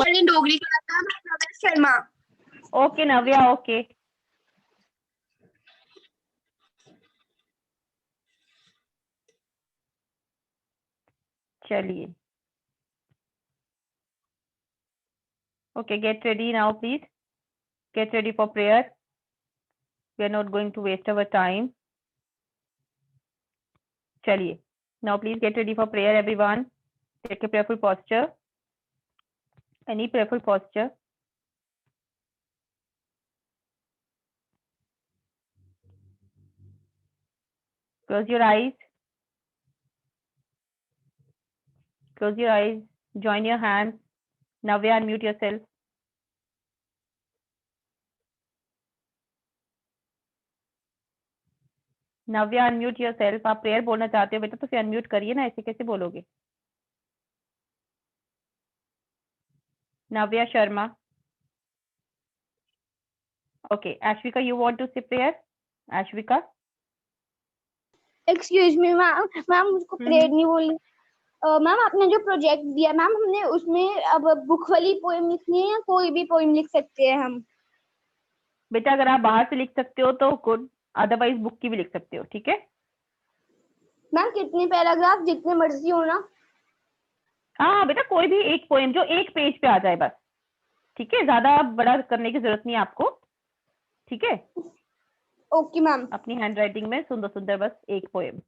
वाली डोगरी क्लास का नव्या शर्मा। ओके नव्या, ओके। चलिए, okay, get ready now please, gate ready for prayer. We are not going to waste our time. चलिए, now please get ready for prayer everyone. Take a prayerful posture. Any prayerful posture. Close your eyes. Close your eyes. Join your hands. Navya, unmute yourself. Navya unmute yourself. आप prayer बोलना चाहते हो बेटा तो फिर unmute करिए ना, ऐसे कैसे बोलोगे। Navya Sharma, okay. Ashvika, you want to say prayer? Ashvika, excuse me ma'am, मुझको प्रेयर नहीं बोली। मैम आपने जो प्रोजेक्ट दिया मैम, हमने उसमें अब बुक वाली पोएम लिखनी है या कोई भी पोएम लिख सकते हैं हम? बेटा अगर आप बाहर से लिख सकते हो तो गुड, अदरवाइज बुक की भी लिख सकते हो, ठीक है। मैम कितने पैराग्राफ, जितने मर्जी हो ना। हाँ बेटा, कोई भी एक पोएम जो एक पेज पे आ जाए बस, ठीक है। ज्यादा बड़ा करने की जरूरत नहीं है आपको, ठीक है। Okay ma'am. अपनी हैंड राइटिंग में सुंदर सुंदर बस एक पोएम।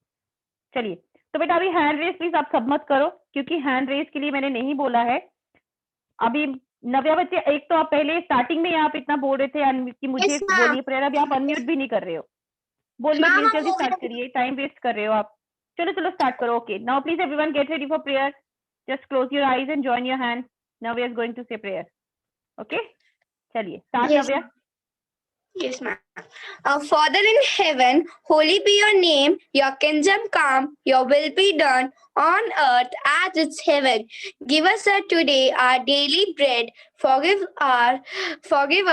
चलिए, तो बेटा अभी हैंड रेस प्लीज आप सब मत करो, क्योंकि हैंड रेस के लिए मैंने नहीं बोला है अभी। नव्या बच्चे, एक तो आप पहले स्टार्टिंग में आप इतना बोल रहे थे कि मुझे Yes, ma'am. बोलिए प्रेयर, अभी आप अनम्यूट भी नहीं कर रहे हो। बोलिए मैम प्लीज, हम जल्दी हो स्टार्ट गए। करिए, टाइम वेस्ट कर रहे हो आप। चलो चलो स्टार्ट करो। Okay, now please everyone get ready for prayer. Just close your eyes and join your hand. Navya is going to say prayer. Okay, चलिए start Yes, Navya. yes, ma'am. Our Father in heaven, holy be your name. Your kingdom come, your will be done on earth as it's heaven. Give us today our daily bread. Forgive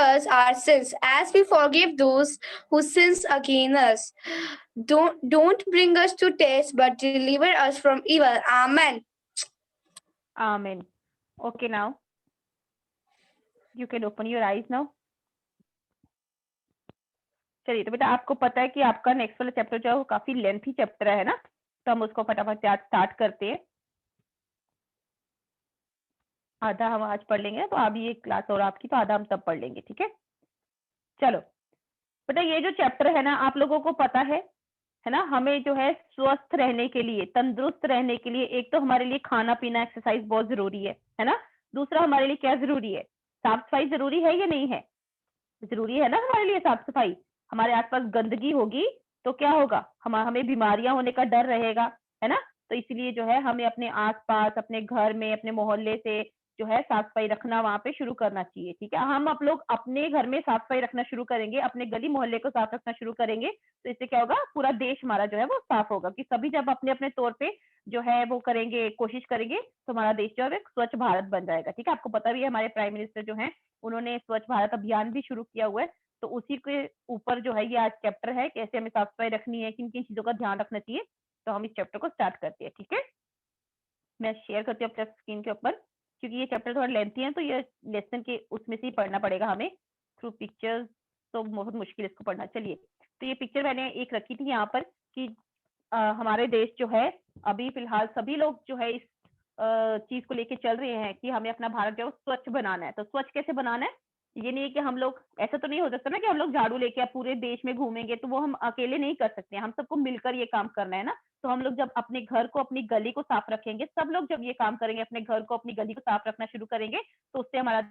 us our sins as we forgive those who sins against us. Don't bring us to test, but deliver us from evil. Amen. आमीन। Okay, now you can open your eyes now. चलिए, तो बेटा आपको पता है कि आपका next वाला चैप्टर जो है वो काफी लेंथी चैप्टर है ना, तो हम उसको फटाफट आज स्टार्ट करते हैं। आधा हम आज पढ़ लेंगे, तो अभी ये क्लास और आपकी, तो आधा हम तब पढ़ लेंगे, ठीक है। चलो बेटा, ये जो चैप्टर है ना, आप लोगों को पता है ना, हमें जो है स्वस्थ रहने के लिए, तंदुरुस्त रहने के लिए, एक तो हमारे लिए खाना पीना एक्सरसाइज बहुत जरूरी है ना। दूसरा हमारे लिए क्या जरूरी है? साफ सफाई जरूरी है या नहीं है? जरूरी है ना हमारे लिए साफ सफाई। हमारे आसपास गंदगी होगी तो क्या होगा, हमें बीमारियां होने का डर रहेगा, है ना। तो इसलिए जो है हमें अपने आसपास, अपने घर में, अपने मोहल्ले से जो है साफ सफाई रखना वहां पे शुरू करना चाहिए, ठीक है। हम आप लोग अपने घर में साफ सफाई रखना शुरू करेंगे, अपने गली मोहल्ले को साफ रखना शुरू करेंगे, तो इससे क्या होगा, पूरा देश हमारा जो है वो साफ होगा। कि सभी जब अपने अपने तौर पे जो है वो करेंगे, कोशिश करेंगे, तो हमारा देश जो है स्वच्छ भारत बन जाएगा, ठीक है। आपको पता भी है हमारे प्राइम मिनिस्टर जो है उन्होंने स्वच्छ भारत अभियान भी शुरू किया हुआ है, तो उसी के ऊपर जो है ये आज चैप्टर है, कैसे हमें साफ सफाई रखनी है, किन किन चीजों का ध्यान रखना चाहिए। तो हम इस चैप्टर को स्टार्ट करते हैं, ठीक है। मैं शेयर करती हूँ अपने स्क्रीन के ऊपर, क्योंकि ये चैप्टर थोड़ा लेंथी है, तो ये लेसन के उसमें से ही पढ़ना पड़ेगा हमें, थ्रू पिक्चर्स, तो बहुत मुश्किल इसको पढ़ना। चलिए, तो ये पिक्चर मैंने एक रखी थी यहाँ पर कि हमारे देश जो है अभी फिलहाल सभी लोग जो है इस चीज को लेके चल रहे हैं कि हमें अपना भारत जो है स्वच्छ बनाना है। तो स्वच्छ कैसे बनाना है, ये नहीं है कि हम लोग, ऐसा तो नहीं हो सकता ना कि हम लोग झाड़ू लेके पूरे देश में घूमेंगे, तो वो हम अकेले नहीं कर सकते, हम सबको मिलकर ये काम करना है ना। तो हम लोग जब अपने घर को, अपनी गली को साफ रखेंगे, सब लोग जब ये काम करेंगे, अपने घर को, अपनी गली को साफ रखना शुरू करेंगे, तो उससे हमारा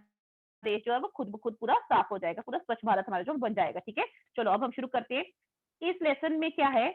देश जो है वो खुद ब खुद पूरा साफ हो जाएगा, पूरा स्वच्छ भारत हमारा जो बन जाएगा, ठीक है। चलो अब हम शुरू करते हैं। इस लेसन में क्या है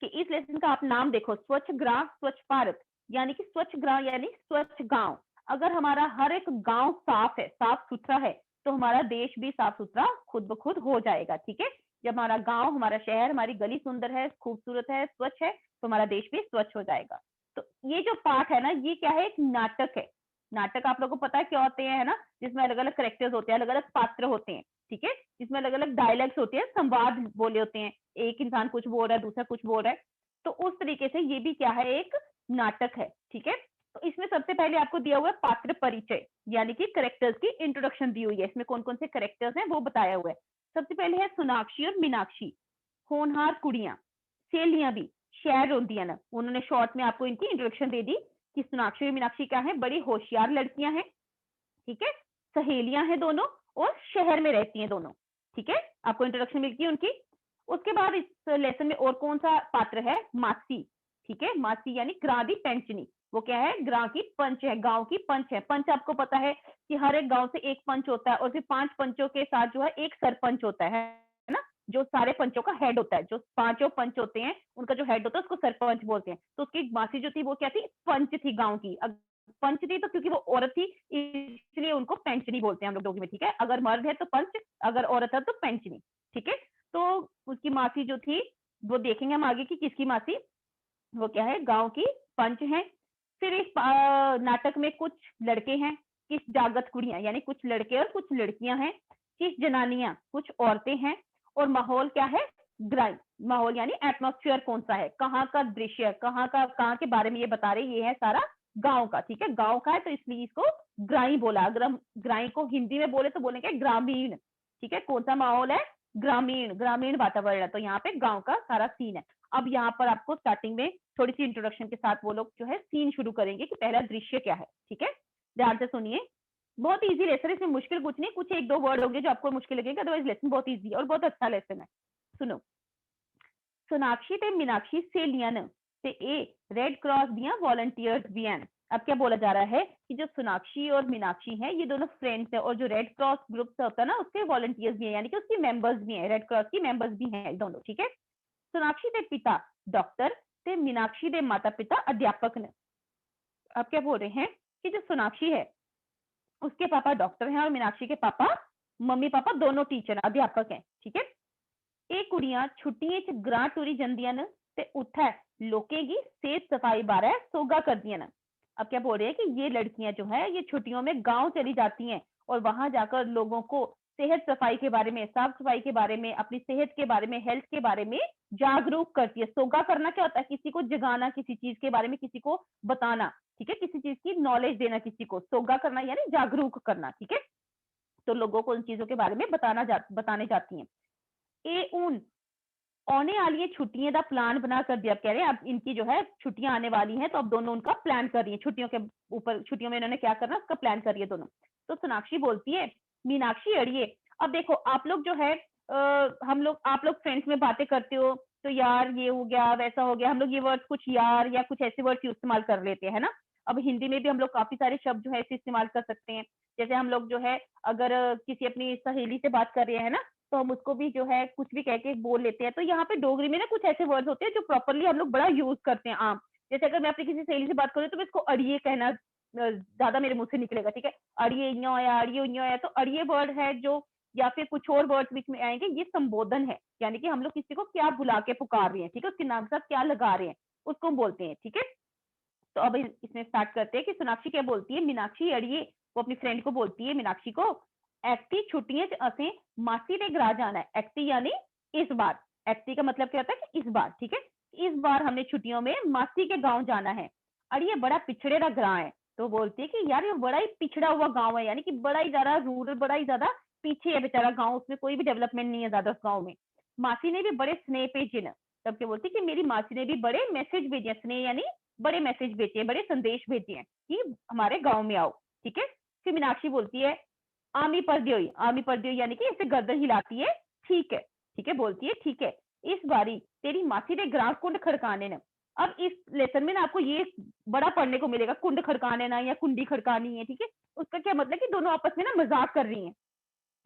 कि इस लेसन का आप नाम देखो, स्वच्छ ग्राम स्वच्छ भारत, यानी कि स्वच्छ ग्राम यानी स्वच्छ गांव। अगर हमारा हर एक गांव साफ है, साफ सुथरा है, तो हमारा देश भी साफ सुथरा खुद ब खुद हो जाएगा, ठीक है। जब हमारा गांव, हमारा शहर, हमारी गली सुंदर है, खूबसूरत है, स्वच्छ है, तो हमारा देश भी स्वच्छ हो जाएगा। तो ये जो पाठ है ना, ये क्या है, एक नाटक है। नाटक आप लोगों को पता है क्या होते हैं, है ना, जिसमें अलग अलग करेक्टर्स होते हैं, अलग अलग पात्र होते हैं, ठीक है, जिसमें अलग अलग डायलॉग्स होते हैं, संवाद बोले होते हैं, एक इंसान कुछ बोल रहा है, दूसरा कुछ बोल रहा है। तो उस तरीके से ये भी क्या है, एक नाटक है, ठीक है। तो इसमें सबसे पहले आपको दिया हुआ है पात्र परिचय। यानी कि करेक्टर्स की इंट्रोडक्शन दी हुई है। इसमें कौन कौन से करेक्टर्स हैं वो बताया हुआ है। सबसे पहले है सोनाक्षी और मीनाक्षी, होनहार कुड़ियां, सहेलियां भी, शहर रोंदियां ना। उन्होंने शॉर्ट में आपको इनकी इंट्रोडक्शन दे दी कि सोनाक्षी और मीनाक्षी क्या है, बड़ी होशियार लड़कियां हैं, ठीक है, सहेलियां हैं दोनों, और शहर में रहती हैं दोनों, ठीक है, आपको इंट्रोडक्शन मिलती है उनकी। उसके बाद इस लेसन में और कौन सा पात्र है, मासी, ठीक है, मासी यानी ग्रां दी पेंचनी, वो क्या है, ग्रां की पंच है, गांव की पंच है। पंच आपको पता है कि हर एक गांव से एक पंच होता है, और फिर 5 पंचों के साथ जो है एक सरपंच होता है ना, जो सारे पंचों का हेड होता है। जो पांचों पंच होते हैं उनका जो हेड होता है उसको सरपंच बोलते हैं। तो उसकी मासी जो थी वो क्या थी, पंच थी गांव की। पंच थी तो क्योंकि वो औरत थी इसलिए उनको पेंचनी बोलते हैं हम लोग डोगरी में, ठीक है। अगर मर्द है तो पंच, अगर औरत है तो पेंचनी, ठीक है। तो उसकी मासी जो थी वो देखेंगे हम आगे कि किसकी मासी, वो क्या है, गांव की पंच है। फिर इस नाटक में कुछ लड़के हैं, किस जागत कुड़ियां, यानी कुछ लड़के और कुछ लड़कियां हैं, किस जनानियां, कुछ औरतें हैं, और माहौल क्या है, ग्राई। माहौल यानी एटमॉस्फेयर कौन सा है, कहाँ का दृश्य, कहाँ के बारे में ये बता रहे, ये है सारा गांव का, ठीक है, गांव का है तो इसलिए इसको ग्राई बोला। अगर हम ग्राई को हिंदी में बोले तो बोलेंगे ग्रामीण, ठीक है। कौन सा माहौल है, ग्रामीण, ग्रामीण वातावरण है, तो यहाँ पे गांव का सारा सीन है। अब यहाँ पर आपको स्टार्टिंग में थोड़ी सी इंट्रोडक्शन के साथ वो लोग जो है सीन शुरू करेंगे कि पहला दृश्य क्या है, ठीक है। ध्यान से सुनिए, बहुत इजी लेसन है, इसमें मुश्किल कुछ नहीं, कुछ एक दो वर्ड होंगे जो आपको मुश्किल लगेगा, अदरवाइज लेसन बहुत इजी है और बहुत अच्छा लेसन है। सुनो, सोनाक्षी ते मीनाक्षी सहेलियां न ते ए रेड क्रॉस दियां वॉलंटियर्स भी हैं। अब क्या बोला जा रहा है कि जो सोनाक्षी और मीनाक्षी हैं ये दोनों फ्रेंड्स हैं, और जो रेड क्रॉस ग्रुप से होता है ना उसके वॉलंटियर्स भी हैं, यानी कि उसके मेंबर्स भी हैं, रेड क्रॉस की मेंबर्स भी हैं दोनों, ठीक है। सोनाक्षी के पिता डॉक्टर ते मीनाक्षी के माता पिता अध्यापक ने। अब क्या बोल रहे हैं कि जो सोनाक्षी है उसके पापा डॉक्टर हैं और मीनाक्षी के पापा, मम्मी पापा दोनों टीचर अध्यापक हैं, ठीक है। ਇਹ ਕੁੜੀਆਂ ਛੁੱਟੀਆਂ 'ਚ ਗ੍ਰਾਂ ਟੁਰੀ ਜਾਂਦੀਆਂ ਨੇ ਤੇ ਉੱਥੇ लोगों की सेहत सफाई बारे सोगा करती हैं। अब क्या बोल रहे हैं कि ये लड़कियां जो है ये छुट्टियों में गांव चली जाती हैं और वहां जाकर लोगों को सेहत सफाई के बारे में, साफ सफाई के बारे में, अपनी सेहत के बारे में, हेल्थ के बारे में जागरूक करती है। सोगा करना क्या होता है, किसी को जगाना, किसी चीज के बारे में किसी को बताना, ठीक है, किसी चीज की नॉलेज देना किसी को, सोगा करना यानी जागरूक करना, ठीक है। तो लोगों को उन चीजों के बारे में बताने जाती हैं। ए उन आने वाली है छुट्टियां का प्लान बना कर दिया। अब कह रहे हैं अब इनकी जो है छुट्टियां आने वाली हैं तो अब दोनों उनका प्लान कर रही है, छुट्टियों के ऊपर, छुट्टियों में इन्होंने क्या करना उसका प्लान कर रही है दोनों। तो सोनाक्षी बोलती है, मीनाक्षी अड़िए, अब देखो आप लोग जो है हम लोग, आप लोग फ्रेंड्स में बातें करते हो तो यार ये हो गया वैसा हो गया, हम लोग ये वर्ड कुछ यार या कुछ ऐसे वर्ड्स इस्तेमाल कर लेते हैं ना। अब हिंदी में भी हम लोग काफी सारे शब्द जो है ऐसे इस्तेमाल कर सकते हैं। जैसे हम लोग जो है अगर किसी अपनी सहेली से बात कर रहे हैं ना तो हम उसको भी जो है कुछ भी कह के बोल लेते हैं। तो यहाँ पे डोगरी में ना कुछ ऐसे वर्ड्स होते हैं जो प्रॉपरली हम लोग बड़ा यूज करते हैं आम। जैसे अगर मैं अपनी किसी सहेली से बात करूँ तो मैं इसको अड़िए कहना ज्यादा मेरे मुंह से निकलेगा, ठीक है। अड़िए यूं या अड़िए यूं या, तो अड़िए वर्ड है जो, या फिर कुछ और वर्ड्स बीच में आएंगे, ये संबोधन है, यानी कि हम लोग किसी को क्या बुला के पुकार रहे हैं, ठीक है, उसके नाम के साथ क्या लगा रहे हैं उसको हम बोलते हैं, ठीक है। तो अब इसमें स्टार्ट करते हैं कि सोनाक्षी क्या बोलती है, मीनाक्षी अड़िए, वो अपनी फ्रेंड को बोलती है मीनाक्षी को, एक्टी छुट्टियां असें मासी दे ग्रा जाना है। एक्टी यानी इस बार, एक्टी का मतलब क्या होता है कि इस बार, ठीक है, इस बार हमने छुट्टियों में मासी के गांव जाना है। अरे ये बड़ा पिछड़े का ग्रां है। तो बोलती है कि यार ये बड़ा ही पिछड़ा हुआ गांव है, यानी कि बड़ा ही ज्यादा रूरल, बड़ा ही ज्यादा पीछे है बेचारा गांव, उसमें कोई भी डेवलपमेंट नहीं है ज्यादा उस गांव में। मासी ने भी बड़े स्नेह भेजे न, तब क्या बोलती है कि मेरी मासी ने भी बड़े मैसेज भेजे, स्नेह यानी बड़े मैसेज भेजे हैं, बड़े संदेश भेजे हैं कि हमारे गांव में आओ, ठीक है। फिर मीनाक्षी बोलती है, आमी पर्दियोई, आमी पर्दियोई यानी कि ऐसे गर्दन हिलाती है, ठीक है, ठीक है, बोलती है ठीक है, इस बारी तेरी मासी ने ग्रां कुंड खड़काने न। अब इस लेसन में ना आपको ये बड़ा पढ़ने को मिलेगा, कुंड खड़काने ना या कुंडी खड़कानी है, ठीक है। उसका क्या मतलब कि दोनों आपस में ना मजाक कर रही हैं,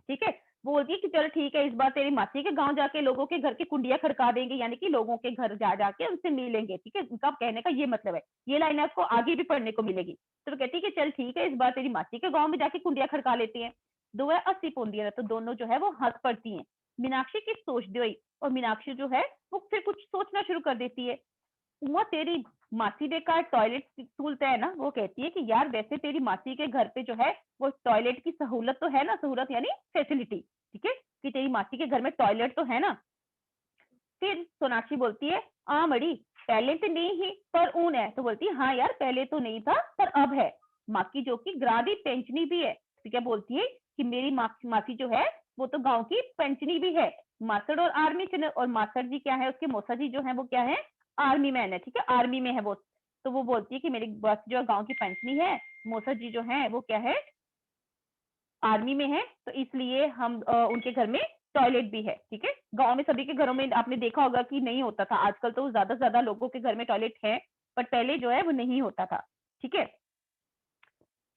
ठीक है। वो बोलती है कि चल ठीक है, इस बार तेरी मासी के गांव जाके लोगों के घर की कुंडियां खड़का देंगे, यानी कि लोगों के घर जा जाके उनसे मिलेंगे, ठीक है। उनका कहने का ये मतलब है, ये लाइन आपको आगे भी पढ़ने को मिलेगी। तो वो कहती है कि चल ठीक है, इस बार तेरी मासी के गांव में जाके कुंडियां खड़का लेती हैं। दो है 80 पौंदियां, तो दोनों जो है वो हंस पड़ती हैं। मीनाक्षी की सोच दे, और मीनाक्षी जो है वो फिर कुछ सोचना शुरू कर देती है। वो तेरी मासी दे का टॉयलेट सहूलत है ना, वो कहती है कि यार वैसे तेरी मासी के घर पे जो है वो टॉयलेट की सहूलत तो है ना, सहूलत यानी फैसिलिटी, ठीक है, कि तेरी मासी के घर में टॉयलेट तो है ना। फिर सोनाक्षी बोलती है, आ मड़ी पहले तो नहीं ही पर ऊन है। तो बोलती है हाँ यार पहले तो नहीं था पर अब है। माकी जो कि ग्रादी पेंचनी भी है। तो क्या बोलती है कि मेरी मासी जो है वो तो गांव की पेंचनी भी है। मासड़ और आर्मी से, और मासड़ जी क्या है, उसके मौसा जी जो है वो क्या है, आर्मी मैन है, ठीक है, आर्मी में है वो। तो वो बोलती है कि मेरी बस जो गांव की पेंशनी है, मौसा जी जो है वो क्या है, आर्मी में है, तो इसलिए हम उनके घर में टॉयलेट भी है, ठीक है। गांव में सभी के घरों में आपने देखा होगा कि नहीं होता था, आजकल तो ज्यादा से ज्यादा लोगों के घर में टॉयलेट है, पर पहले जो है वो नहीं होता था, ठीक है।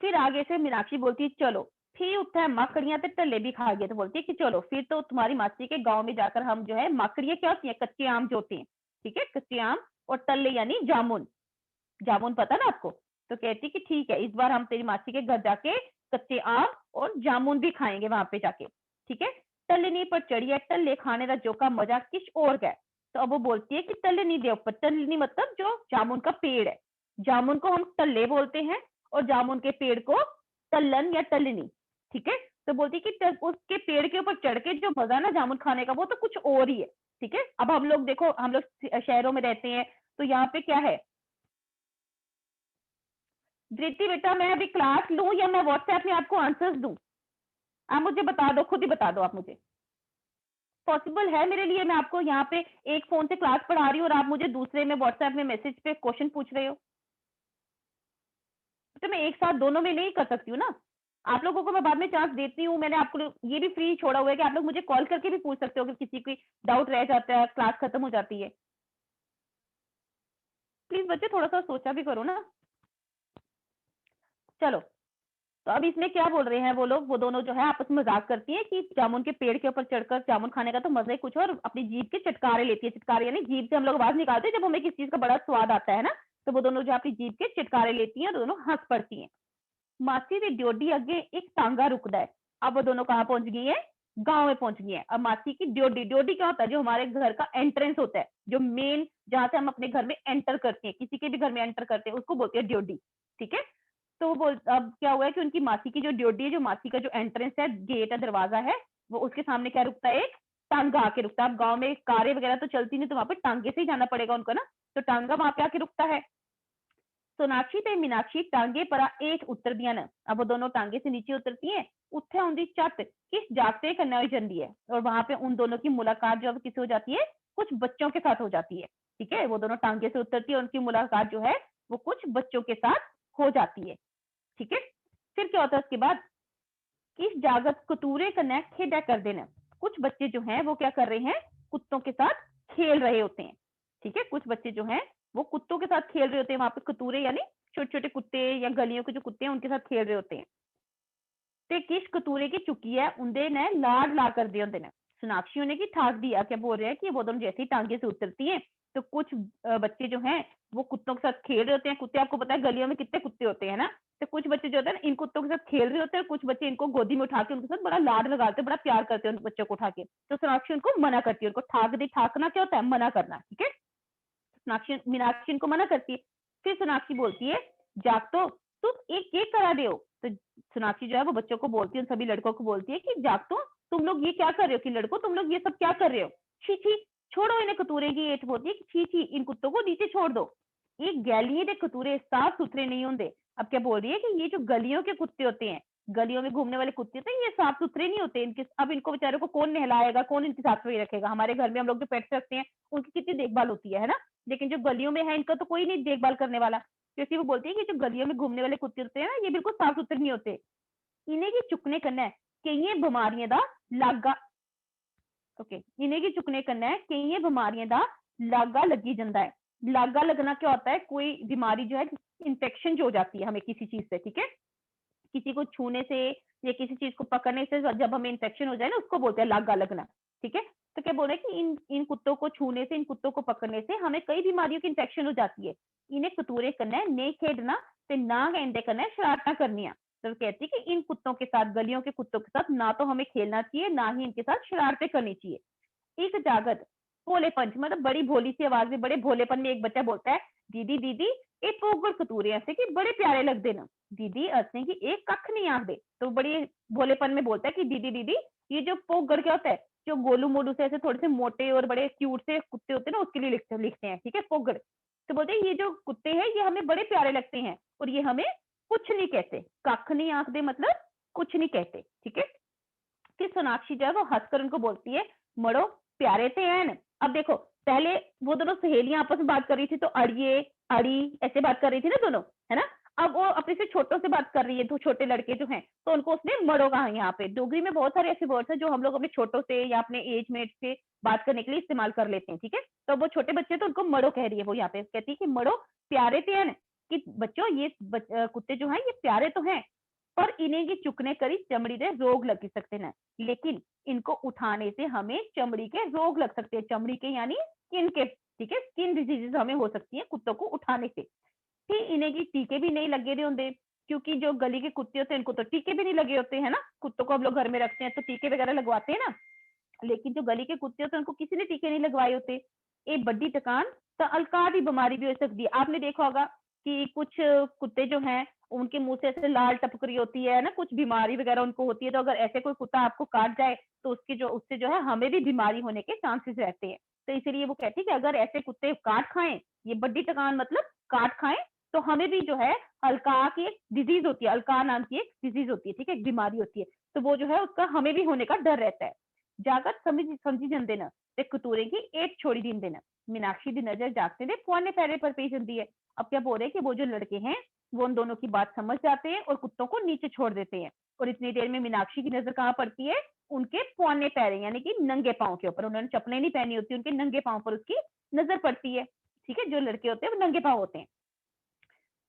फिर आगे से मीनाक्षी बोलती है चलो फिर उठता है माकड़ियां तो टल्ले भी खा गए। तो बोलती है कि चलो फिर तो तुम्हारी मासी के गांव में जाकर हम जो है, माकड़ियां क्या होती है, कच्चे आम जो होते हैं, ठीक है, कच्चे आम, और टल्ले यानी जामुन, जामुन पता ना आपको। तो कहती कि ठीक है, इस बार हम तेरी मासी के घर जाके कच्चे आम और जामुन भी खाएंगे वहां पे जाके, ठीक है। टल्लनी पर चढ़ी है, टल्ले खाने का जो का मजा किस और का है। तो अब वो बोलती है कि टल्लनी दे ऊपर, टल्लनी मतलब जो जामुन का पेड़ है, जामुन को हम टल्ले बोलते हैं और जामुन के पेड़ को टल्लन या टल्लनी, ठीक है। तो बोलती है कि उसके पेड़ के ऊपर चढ़ के जो मजा ना जामुन खाने का, वो तो कुछ और ही है, ठीक है। अब हम लोग देखो, हम लोग शहरों में रहते हैं, तो यहाँ पे क्या है, धृति बेटा मैं अभी क्लास लूं या मैं व्हाट्सएप में आपको आंसर्स दूं, आप मुझे बता दो, खुद ही बता दो आप मुझे। पॉसिबल है मेरे लिए, मैं आपको यहाँ पे एक फोन से क्लास पढ़ा रही हूँ और आप मुझे दूसरे में व्हाट्सएप में मैसेज पे क्वेश्चन पूछ रहे हो, तो मैं एक साथ दोनों में नहीं कर सकती हूँ ना। आप लोगों को मैं बाद में चांस देती हूँ, मैंने आपको ये भी फ्री छोड़ा हुआ है कि आप लोग मुझे कॉल करके भी पूछ सकते हो अगर किसी की डाउट रह जाता है, क्लास खत्म हो जाती है। प्लीज बच्चे थोड़ा सा सोचा भी करो ना। चलो, तो अब इसमें क्या बोल रहे हैं वो लोग, वो दोनों जो है आपस में मजाक करती हैं कि जामुन के पेड़ के ऊपर चढ़कर जामुन खाने का तो मजा ही कुछ, और अपनी जीभ के चटकारे लेती है। चटकारे यानी जीभ से हम लोग आवाज निकालते हैं जब हमें किसी चीज का बड़ा स्वाद आता है ना, तो वो दोनों जो अपनी जीभ के चटकारे लेती हैं और दोनों हंस पड़ती हैं। मासी दी ड्योडी अगे एक टांगा रुकदा है। अब वो दोनों कहाँ पहुंच गई है, गांव में पहुंच गई है। अब मासी की ड्योडी, ड्योडी क्या होता है, जो हमारे घर का एंट्रेंस होता है, जो मेन जहां से हम अपने घर में एंटर करते हैं, किसी के भी घर में एंटर करते हैं, उसको बोलते हैं ड्योडी, ठीक है। तो वो अब क्या हुआ है कि उनकी मासी की जो ड्योडी है, जो मासी का जो एंट्रेंस है, गेट है, दरवाजा है, वो उसके सामने क्या रुकता है, एक टांगा आके रुकता है। अब गाँव में कारें वगैरह तो चलती नहीं, तो वहां पे टांगे से ही जाना पड़ेगा उनको ना, तो टांगा वहां पे आके रुकता है। सोनाक्षी ते मीनाक्षी टांगे परा एक उतर दिया न। अब वो दोनों टांगे से नीचे उतरती हैं, उत्थे उनकी चट किस जागते कन्या हो जाती है, और वहां पे उन दोनों की मुलाकात जो किससे हो जाती है, कुछ बच्चों के साथ हो जाती है, ठीक है। वो दोनों टांगे से उतरती है, उनकी मुलाकात जो है वो कुछ बच्चों के साथ हो जाती है, ठीक है। फिर क्या होता है उसके बाद, किस जागत कतूरे कन्या खेडा कर देना। कुछ बच्चे जो हैं वो क्या कर रहे हैं, कुत्तों के साथ खेल रहे होते हैं, ठीक है। कुछ बच्चे जो हैं वो कुत्तों के साथ खेल रहे होते हैं, वहां पे कतूरे यानी छोटे छोटे कुत्ते या गलियों के जो कुत्ते हैं उनके साथ खेल रहे होते हैं। ते किस कतूरे की चुकी है उनदे ने लाड ला कर दिए होते हैं। सोनाक्षी उन्हें की ठाक दिया, क्या बोल रहे हैं कि वो दोनों जैसे ही टांगे से उतरती है, तो कुछ बच्चे जो हैं वो कुत्तों के साथ खेल रहे होते हैं। कुत्ते आपको पता है गलियों में कितने कुत्ते होते हैं ना, तो कुछ बच्चे जो होते हैं इन कुत्तों के साथ खेल रहे होते हैं, कुछ बच्चे इनको गोदी में उठा के उनके साथ बड़ा लाड लगाते हैं, बड़ा प्यार करते हैं उन बच्चों को उठा के। तो सोनाक्षी उनको मना करती है, उनको ठाक दी, ठाकना क्या होता है, मना करना, ठीक है। सोनाक्षी मीनाक्षी इनको मना करती है। फिर सोनाक्षी बोलती है, जाग तो तुम एक केक करा दे। तो सोनाक्षी जो है वो बच्चों को बोलती है, उन सभी लड़कों को बोलती है कि जाग तो तुम लोग ये क्या कर रहे हो, कि लड़कों तुम लोग ये सब क्या कर रहे हो, छी छी छोड़ो इन्हें कतूरे की। एट बोलती है कि छी छी इन कुत्तों को नीचे छोड़ दो, एक गैलिए के कतूरे साफ सुथरे नहीं होंगे। अब क्या बोल रही है कि ये जो गलियों के कुत्ते होते हैं, गलियों में घूमने वाले कुत्ते होते हैं, ये साफ सुथरे नहीं होते। इनके अब इनको बेचारों को कौन नहलाएगा, कौन इनकी साफ सफाई रखेगा। हमारे घर में हम लोग जो पेट्स रखते हैं उनकी कितनी देखभाल होती है ना, लेकिन जो गलियों में है इनका तो कोई नहीं देखभाल करने वाला। क्योंकि वो बोलती है कि जो गलियों में घूमने वाले कुत्ते होते हैं ना, ये बिल्कुल साफ सुथरे नहीं होते। इन्हें की चुकने करना है कई बीमारियां दा लागा, ओके, इन्हें की चुकने करना है कई बीमारियां दा लागा लगी जाता है। लागा लगना क्या होता है, कोई बीमारी जो है इन्फेक्शन जो हो जाती है हमें किसी चीज से, ठीक है, किसी को छूने से या किसी चीज को पकड़ने से जब हमें इन्फेक्शन हो जाए ना, उसको बोलते हैं लागा लगना, ठीक है। तो क्या बोल रहे हैं कि इन इन कुत्तों को छूने से, इन कुत्तों को पकड़ने से हमें कई बीमारियों की इन्फेक्शन हो जाती है। इन्हें कतूरे करना है, नहीं खेडना ते ना कहते करना है, शरारता करनी है। तो कहती है कि इन कुत्तों के साथ, गलियों के कुत्तों के साथ ना तो हमें खेलना चाहिए, ना ही इनके साथ शरारतें करनी चाहिए। एक जागत भोलेपन मतलब बड़ी भोली सी आवाज में, बड़े भोलेपन में एक बच्चा बोलता है, दीदी दीदी ये पोगड़ कतूरे ऐसे कि बड़े प्यारे लगते ना। दीदी हंसने की एक कख नहीं आंख दे। तो बड़ी भोलेपन में बोलता है कि दीदी दीदी ये जो पोगड़ क्या होता है, जो गोलू मोलू से ऐसे थोड़े से मोटे और बड़े क्यूट से कुत्ते होते हैं ना, उसके लिए लिखते हैं, ठीक है, पोगड़। तो बोलते हैं ये जो कुत्ते हैं ये हमें बड़े प्यारे लगते हैं और ये हमें कुछ नहीं कहते, कख नहीं आंकते मतलब कुछ नहीं कहते, ठीक है। फिर सोनाक्षी जो है वो हंसकर उनको बोलती है, मड़ो प्यारे थे हैं। अब देखो, पहले वो दोनों सहेलियां आपस में बात कर रही थी तो अड़िए अड़ी ऐसे बात कर रही थी ना दोनों, है ना। अब वो अपने से छोटों से बात कर रही है, दो छोटे लड़के जो हैं, तो उनको उसने मड़ो कहा। यहाँ पे डोगरी में बहुत सारे ऐसे वर्ड्स हैं जो हम लोग अपने छोटों से या अपने एज मेट से बात करने के लिए इस्तेमाल कर लेते हैं, ठीक है। तो वो छोटे बच्चे तो उनको मड़ो कह रही है, वो यहाँ पे कहती है कि मड़ो प्यारे थे हैं, कि बच्चों ये कुत्ते जो हैं ये प्यारे तो हैं, पर इन्हें की चुकने करी चमड़ी दे रोग लग सकते हैं, लेकिन इनको उठाने से हमें चमड़ी के रोग लग सकते हैं, चमड़ी के यानी स्किन के, ठीक है। स्किन डिजीजेस हमें हो सकती है कुत्तों को उठाने से। फिर इन्हें की टीके भी नहीं लगे रहे होंगे, क्योंकि जो गली के कुत्ते होते हैं इनको तो टीके भी नहीं लगे होते हैं ना। कुत्तों को हम लोग घर में रखते हैं तो टीके वगैरह लगवाते हैं ना, लेकिन जो गली के कुत्ते होते हैं उनको किसी ने टीके नहीं लगवाए होते। ये बड़ी टकान तो अलकात ही बीमारी भी हो सकती है। आपने देखा होगा कि कुछ कुत्ते जो हैं उनके मुंह से ऐसे लाल टपक रही होती है ना, कुछ बीमारी वगैरह उनको होती है। तो अगर ऐसे कोई कुत्ता आपको काट जाए तो उससे जो है हमें भी बीमारी होने के चांसेस रहते हैं। तो इसलिए वो कहती है कि अगर ऐसे कुत्ते काट खाएं, ये बड्डी टकान मतलब काट खाएं, तो हमें भी जो है अलका की एक डिजीज होती है, अलका नाम की एक डिजीज होती है, ठीक है, एक बीमारी होती है। तो वो जो है उसका हमें भी होने का डर रहता है। जागत समझी जंदे न ते कतूरे की एक छोड़ी दिन देना। मीनाक्षी की नजर जागते ने पुआने पैरे पर पेश जंदी है। अब क्या बोल रहे हैं कि वो जो लड़के हैं वो उन दोनों की बात समझ जाते हैं और कुत्तों को नीचे छोड़ देते हैं। और इतनी देर में मीनाक्षी की नजर कहाँ पड़ती है, उनके पुआने पैरे यानी कि नंगे पाँव के ऊपर। उन्होंने चप्पलें नहीं पहनी होती, उनके नंगे पाँव पर उसकी नजर पड़ती है, ठीक है। जो लड़के होते हैं वो नंगे पाँव होते हैं।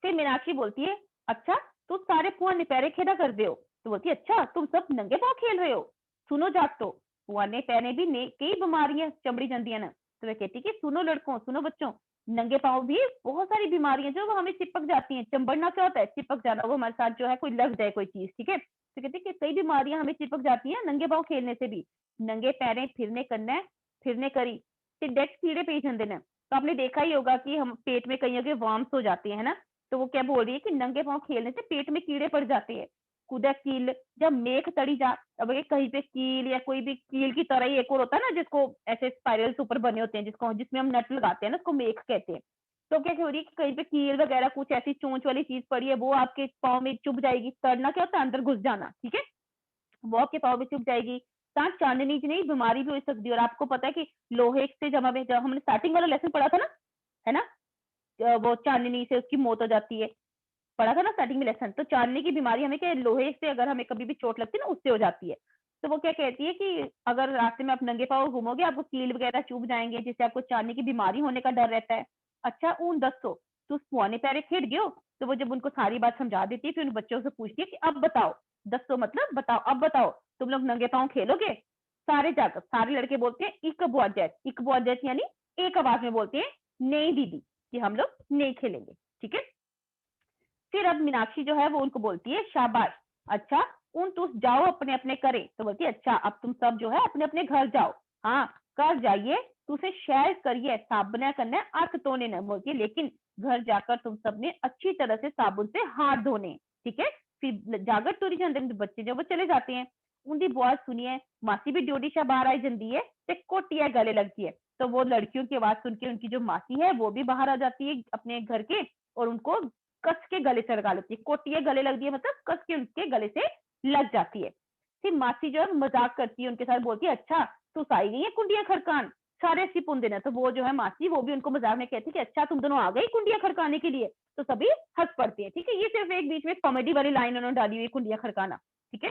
फिर मीनाक्षी बोलती है, अच्छा तुम सारे पुआने पैरे खेला कर दे हो। तो बोलती है, अच्छा तुम सब नंगे पाँव खेल रहे हो। सुनो जात तो पुआने पैरे भी कई बीमारियां चमड़ी जाती ना। तो वह कहती कि सुनो लड़कों, सुनो बच्चों, नंगे पाँव भी बहुत सारी बीमारियां जो वो हमें चिपक जाती हैं। चंबड़ना क्या होता है, चिपक जाना, वो हमारे साथ जो है कोई लग जाए कोई चीज, ठीक है। तो कहती कि कई बीमारियां हमें चिपक जाती हैं नंगे पाँव खेलने से भी। नंगे पैरे फिरने करना फिरने करी डेट कीड़े पे जाते ना। तो आपने देखा ही होगा कि हम पेट में कहीं वर्म्स हो जाते हैं ना। तो वो क्या बोल रही है कि नंगे पाँव खेलने से पेट में कीड़े पड़ जाते हैं। कुदा कील जब मेघ तड़ी जा, अब ये कहीं पे कील या कोई भी कील की तरह ही एक और होता है ना जिसको ऐसे स्पाइरल्स ऊपर बने होते हैं, जिसमें हम नट लगाते हैं ना, उसको मेघ कहते हैं। तो क्या हो रही है कि कहीं पे कील वगैरह कुछ ऐसी चोंच वाली चीज पड़ी है, वो आपके पाँव में चुभ जाएगी। तड़ना क्या होता है, अंदर घुस जाना, ठीक है। वो आपके पाँव में चुभ जाएगी। साथ चांदनी नहीं बीमारी भी हो सकती है। और आपको पता है कि लोहे से जब हमने स्टार्टिंग वाला लेसन पढ़ा था ना, है ना, वो चांदनी से उसकी मौत हो जाती है, पढ़ा था ना स्टार्टिंग में लेसन। तो चांदनी की बीमारी हमें क्या, लोहे से अगर हमें कभी भी चोट लगती है ना, उससे हो जाती है। तो वो क्या कहती है कि अगर रास्ते में आप नंगे पाँव घूमोगे आपको कील वगैरह चुभ जाएंगे, जिससे आपको चांदनी की बीमारी होने का डर रहता है। अच्छा ऊन 10 तू पुआने पैरे खेड़ गयो। तो वो जब उनको सारी बात समझा देती है फिर उन बच्चों से पूछती है कि अब बताओ, 10 मतलब बताओ, अब बताओ तुम लोग नंगे पाँव खेलोगे। सारे जाकर सारे लड़के बोलते हैं इक बुआजैत यानी एक आवाज में बोलते हैं, नहीं दीदी, कि हम लोग नहीं खेलेंगे, ठीक है। फिर अब मीनाक्षी जो है वो उनको बोलती है, शाबाश, अच्छा उन तुम जाओ अपने अपने करे। तो बोलती है, अच्छा अब तुम सब जो है अपने अपने घर जाओ, हाँ कर जाइए, तुसे शेयर करिए, साबुन करना है, आंख धोने न। बोलती है लेकिन घर जाकर तुम सबने अच्छी तरह से साबुन से हाथ धोने, ठीक है। फिर जाकर तुरी जाते हैं, बच्चे जो वो चले जाते हैं। उनकी आवाज सुनिए, मासी भी ड्यूटी से बाहर आई जाती है, ते कोटिया गले लगती है। तो वो लड़कियों की आवाज सुन के उनकी जो मासी है वो भी बाहर आ जाती है अपने घर के, और उनको कस के गले से लगा लेती है। कोटिया गले लगती है मतलब कस के उनके गले से लग जाती है। फिर मासी जो है मजाक करती है उनके साथ, बोलती है, अच्छा तू आई गई है कुंडियां खड़कान, सारे सी पुन देना। तो वो जो है मासी वो भी उनको मजाक में कहती है कि अच्छा तुम दोनों आ गई कुंडियां खड़काने के लिए। तो सभी हंस पड़ते हैं, ठीक है। ये सिर्फ एक बीच में कॉमेडी वाली लाइन उन्होंने डाली हुई, कुंडियां खड़काना, ठीक है।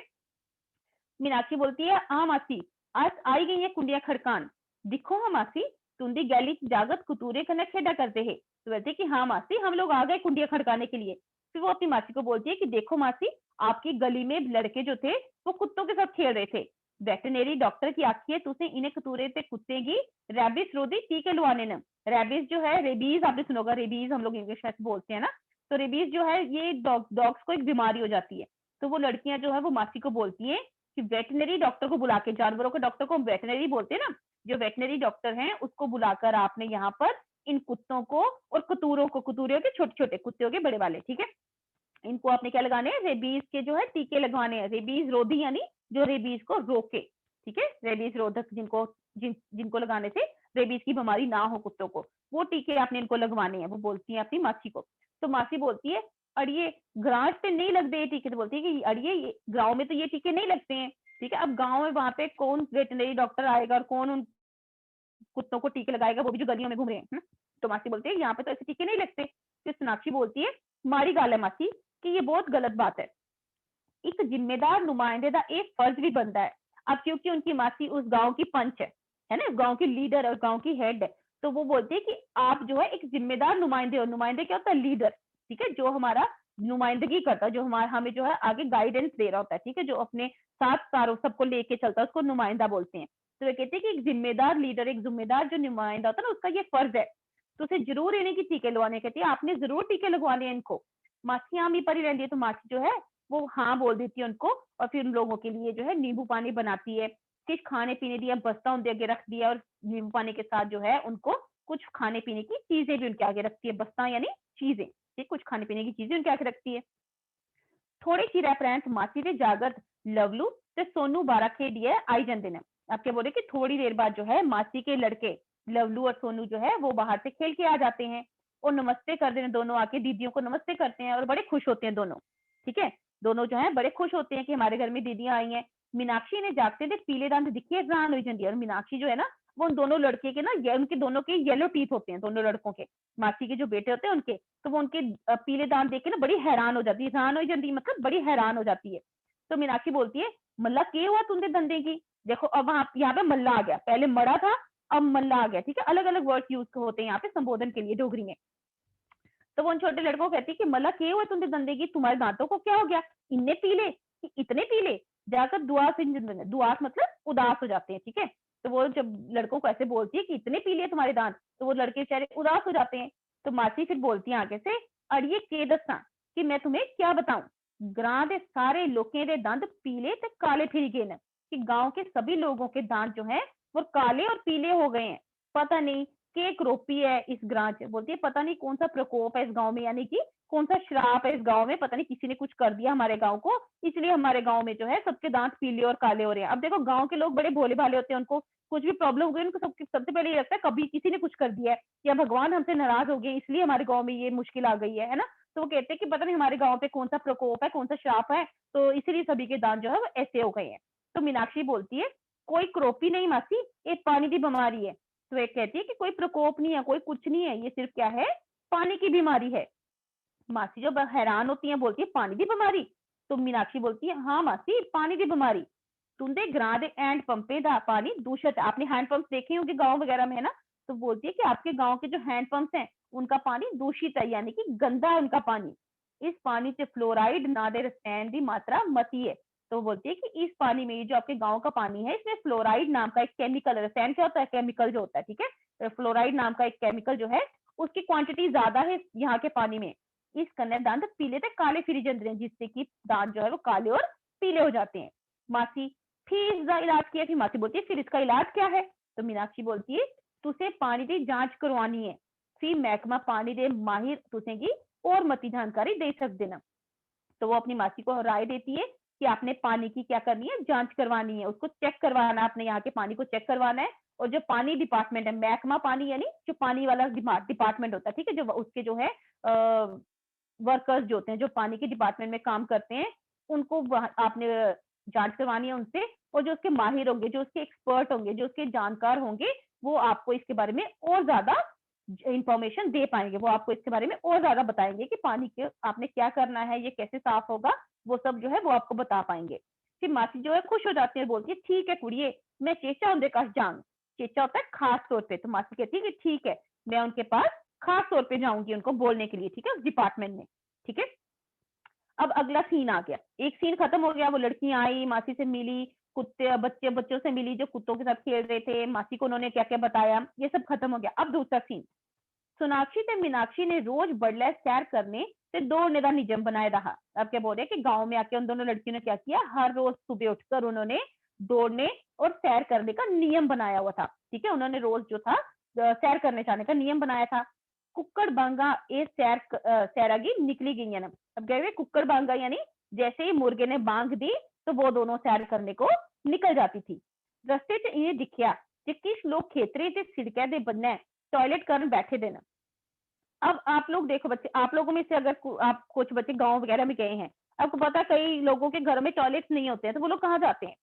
मीनाक्षी बोलती है, हाँ मासी आज आई गई है कुंडियां खड़कान, दिखो हाँ मासी तुंदी गैली जागत कुतूरे कने खेड़ा करते है। तो बोलती कि हाँ मासी हम लोग आ गए कुंडियां खड़काने के लिए। फिर वो अपनी मासी को बोलती है कि देखो मासी आपकी गली में लड़के जो थे वो कुत्तों के साथ खेल रहे थे, वेटरनरी डॉक्टर की आखी है तुसे इन्हें कतूरे से कुत्ते की रैबिस रोधी टीके लुआने न। रैबिस जो है, रेबीज आपने सुना होगा, रेबीज हम लोग इंग्लिश में बोलते हैं ना। तो रेबीज जो है ये डॉग्स को एक बीमारी हो जाती है। तो वो लड़कियां जो है वो मासी को बोलती है कि वेटनरी डॉक्टर को बुला के, जानवरों के डॉक्टर को हम वेटनरी बोलते हैं ना, जो वेटनरी डॉक्टर हैं उसको बुलाकर आपने यहाँ पर इन कुत्तों को और कतूरों को, कतूरियों के छोटे छोटे, कुत्ते के बड़े वाले, ठीक है, इनको आपने क्या लगाने हैं, रेबीज के जो है टीके लगवाने हैं। रेबीज रोधी यानी जो रेबीज को रोके, ठीक है, रेबीज रोधक जिनको लगाने से रेबीज की बीमारी ना हो कुत्तों को, वो टीके आपने इनको लगवाने हैं। वो बोलती है अपनी मासी को। तो मासी बोलती है, अड़िए ग्रां पे नहीं लगते ये टीके, तो बोलती है कि अड़िए गाँव में तो ये टीके नहीं लगते हैं, ठीक है। अब गाँव में वहां पे कौन वेटनरी डॉक्टर आएगा और कौन उन कुत्तों को टीके लगाएगा, वो भी जो गलियों में घूम रहे हैं। तो मासी बोलती है यहाँ पे तो ऐसे टीके नहीं लगते। फिर सोनाक्षी बोलती है मारी गाल है मासी कि ये बहुत गलत बात है, एक जिम्मेदार नुमाइंदे का एक फर्ज भी बनता है। अब क्योंकि उनकी मासी उस गांव की पंच है ना, गांव की लीडर और गांव की हेड है, तो वो बोलती है कि आप जो है एक जिम्मेदार नुमाइंदे हो। नुमाइंदे क्या होता है? लीडर, ठीक है, जो हमारा नुमाइंदगी करता है, जो हमारा हमें जो है आगे गाइडेंस दे रहा होता है, ठीक है, जो अपने साथ सारों सबको लेके चलता है, उसको नुमाइंदा बोलते हैं। तो वे कहते हैं कि एक जिम्मेदार लीडर, एक जिम्मेदार जो नुमाइंदा होता है ना, उसका ये फर्ज है, तो उसे जरूर इन्हें की टीके लगवाने, कहती है आपने जरूर टीके लगवाने हैं इनको। मासी आम ही परी रहती है, तो मासी जो है वो हाँ बोल देती है उनको, और फिर उन लोगों के लिए जो है नींबू पानी बनाती है, कुछ खाने पीने दिया, बस्ता उनके आगे रख दिया, और नींबू पानी के साथ जो है उनको कुछ खाने पीने की चीजें भी उनके आगे रखती है, बस्ता यानी चीजें, ठीक, कुछ खाने पीने की चीजें उनके आगे रखती है। थोड़ी सी रेफरेंस मासी दे जागत लवलू ते सोनू बारा खेडिए आई जाते हैं। आप क्या बोल रहे कि थोड़ी देर बाद जो है मासी के लड़के लवलू और सोनू जो है वो बाहर से खेल के आ जाते हैं और नमस्ते करते हैं, दोनों आके दीदियों को नमस्ते करते हैं और बड़े खुश होते हैं दोनों, ठीक है। दोनों जो है बड़े खुश होते हैं कि हमारे घर में दीदियां आई हैं। मीनाक्षी ने जागते देख पीले दांत दिखे हैरान हो जाती है, और मीनाक्षी जो है ना वो उन दोनों लड़के के ना उनके दोनों के येलो टीथ होते हैं, दोनों लड़कों के, मासी के जो बेटे होते हैं उनके, तो वो उनके पीले दांत देख के ना बड़ी हैरान हो जाती है, हैरान हो जाती है मतलब बड़ी हैरान हो जाती है। तो मीनाक्षी बोलती है मल्ला के हुआ तुंदे धंधे की, देखो अब वहां यहाँ पे मल्ला आ गया, पहले मड़ा था अब मल्ला आ गया, ठीक है, अलग अलग वर्ड यूज होते हैं यहाँ पे संबोधन के लिए डोगरी में। तो वो उन छोटे लड़कों को कहती है कि मल्ला के हुआ तुंदे धंधे की, तुम्हारे दांतों को क्या हो गया, इन्ने पीले, इतने पीले, जाकर दुआस, दुआस मतलब उदास हो जाते हैं, ठीक है। तो वो जब लड़कों को ऐसे बोलती है कि इतने पीले तुम्हारे दांत, तो वो लड़के बेचारे उदास हो जाते हैं। तो मासी फिर बोलती है आगे से अड़िए के दसा कि मैं तुम्हें क्या बताऊं, ग्रां दे सारे लोगों के दांत पीले ते काले फिर गए न, कि गांव के सभी लोगों के दांत जो है वो काले और पीले हो गए हैं। पता नहीं के क्रोपी है इस ग्रां च, बोलती है पता नहीं कौन सा प्रकोप है इस गांव में, यानी कि कौन सा श्राप है इस गांव में, पता नहीं किसी ने कुछ कर दिया हमारे गांव को, इसलिए हमारे गांव में जो है सबके दांत पीले और काले हो रहे हैं। अब देखो गांव के लोग बड़े भोले भाले होते हैं, उनको कुछ भी प्रॉब्लम हो गई उनको सबसे पहले ये लगता है कभी किसी ने कुछ कर दिया है या भगवान हमसे नाराज हो गए इसलिए हमारे गांव में ये मुश्किल आ गई है ना। तो वो कहते हैं कि पता नहीं हमारे गांव पे कौन सा प्रकोप है, कौन सा श्राप है, तो इसीलिए सभी के दांत जो है वो ऐसे हो गए हैं। तो मीनाक्षी बोलती है कोई क्रोपी नहीं मासी, एक पानी की बीमारी है। तो एक कहती है कि कोई प्रकोप नहीं है, कोई कुछ नहीं है, ये सिर्फ क्या है, पानी की बीमारी है। मासी जो हैरान होती है बोलती है पानी की बीमारी, तो मीनाक्षी बोलती है हाँ मासी पानी की बीमारी, तुंदे ग्रां दे हैंड पंपे दा पानी दूषित है। आपने हैंड पंप देखे होंगे गांव वगैरह में, है ना। तो बोलती है कि आपके गांव के जो हैंड पंप्स हैं उनका पानी दूषित है, यानी कि गंदा है उनका पानी। इस पानी से फ्लोराइड नादे रसायन की मात्रा मती है। तो बोलती है कि इस पानी में जो आपके गांव का पानी है इसमें फ्लोराइड नाम का एक केमिकल, रसायन क्या होता है, केमिकल जो होता है, ठीक है, फ्लोराइड नाम का एक केमिकल जो है उसकी क्वांटिटी ज्यादा है यहाँ के पानी में। इस कन्या दांत पीले थे काले फिरी जंतरे हैं, जिससे कि दांत जो है वो काले और पीले हो जाते हैं। मासी फिर इसका इलाज किया, फिर मासी बोलती है फिर इसका इलाज क्या है। तो मीनाक्षी बोलती है तुसे पानी की जांच करवानी है, फिर महकमा पानी दे माहिर तुसे की और मती जानकारी दे सकते ना। तो वो अपनी मासी को राय देती है कि आपने पानी की क्या करनी है, जांच करवानी है, उसको चेक करवाना है, आपने यहाँ के पानी को चेक करवाना है। और जो पानी डिपार्टमेंट है, महकमा पानी यानी जो पानी वाला डिपार्टमेंट होता है, ठीक है, जो उसके जो है वर्कर्स जो होते हैं जो पानी के डिपार्टमेंट में काम करते हैं, उनको आपने जांच करवानी है उनसे। और जो उसके माहिर होंगे, जो उसके एक्सपर्ट होंगे, जो उसके जानकार होंगे, वो आपको इसके बारे में और ज्यादा इंफॉर्मेशन दे पाएंगे, वो आपको इसके बारे में और ज्यादा बताएंगे कि पानी के आपने क्या करना है, ये कैसे साफ होगा, वो सब जो है वो आपको बता पाएंगे। फिर मासी जो है खुश हो जाती है, बोलती है ठीक है कुड़िए मैं चेचा उनके पास जाऊंगी। चेचा होता है खास तौर पे, तो मासी कहती है कि ठीक है मैं उनके पास खास तौर पे जाऊंगी उनको बोलने के लिए, ठीक है, उस डिपार्टमेंट में, ठीक है। अब अगला सीन आ गया, एक सीन खत्म हो गया, वो लड़कियां आई मासी से मिली, कुत्ते बच्चों से मिली जो कुत्तों के साथ खेल रहे थे, मासी को उन्होंने क्या क्या बताया, ये सब खत्म हो गया। अब दूसरा सीन, सोनाक्षी ते मीनाक्षी ने रोज बड़ला सैर करने ते दौड़ने का नियम बनाए रहा। अब क्या बोल रहे कि गांव में आके उन दोनों लड़कियों ने क्या किया, हर रोज सुबह उठकर उन्होंने दौड़ने और सैर करने का नियम बनाया हुआ था, ठीक है, उन्होंने रोज जो था सैर करने जाने का नियम बनाया था। कुक्कड़ बांगा ए सैरागी निकली गई है ना। अब कह रहे कुक्कड़ बांगा यानी जैसे ही मुर्गे ने बांग दी तो वो दोनों सैर करने को निकल जाती थी। रस्ते च इन्हें दिखिया कि किश लोग खेतरे ते सिड़कै दे बन्ने टॉयलेट करन बैठे दे न। अब आप लोग देखो बच्चे, आप लोगों में से अगर आप कुछ बच्चे गांव वगैरह में गए हैं, आपको पता है कई लोगों के घर में टॉयलेट्स नहीं होते हैं, तो वो लोग कहाँ जाते हैं?